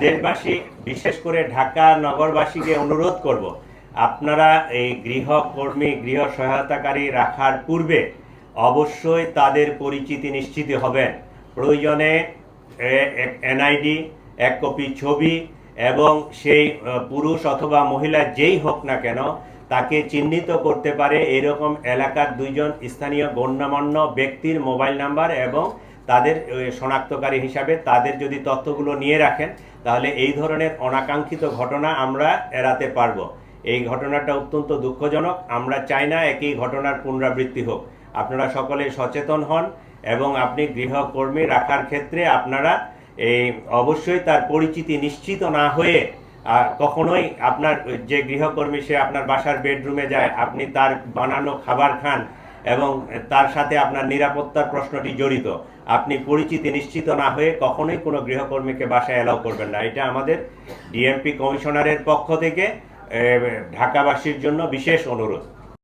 দেশবাসী বিশেষ করে ঢাকা নগরবাসীকে অনুরোধ করব, আপনারা এই গৃহকর্মী গৃহ সহায়তাকারী রাখার পূর্বে অবশ্যই তাদের পরিচিতি নিশ্চিত হবেন। প্রয়োজনে এনআইডি, এক কপি ছবি এবং সেই পুরুষ অথবা মহিলা যেই হোক না কেন তাকে চিহ্নিত করতে পারে এরকম এলাকার 2 জন স্থানীয় গণ্যমান্য ব্যক্তির মোবাইল নাম্বার এবং তাদের শনাক্তকারী হিসাবে তাদের যদি তথ্যগুলো নিয়ে রাখেন, তাহলে এই ধরনের অনাকাঙ্ক্ষিত ঘটনা আমরা এড়াতে পারবো। এই ঘটনাটা অত্যন্ত দুঃখজনক, আমরা চাই না একই ঘটনার পুনরাবৃত্তি হোক। আপনারা সকলে সচেতন হন এবং আপনি গৃহকর্মী রাখার ক্ষেত্রে আপনারা এই অবশ্যই তার পরিচিতি নিশ্চিত না হয়ে কখনোই আপনার যে গৃহকর্মী সে আপনার বাসার বেডরুমে যায়, আপনি তার বানানো খাবার খান এবং তার সাথে আপনার নিরাপত্তার প্রশ্নটি জড়িত, আপনি পরিচিতি নিশ্চিত না হয়ে কখনোই কোনো গৃহকর্মীকে বাসায় অ্যালাউ করবেন না। এটা আমাদের ডিএমপি কমিশনারের পক্ষ থেকে ঢাকাবাসীর জন্য বিশেষ অনুরোধ।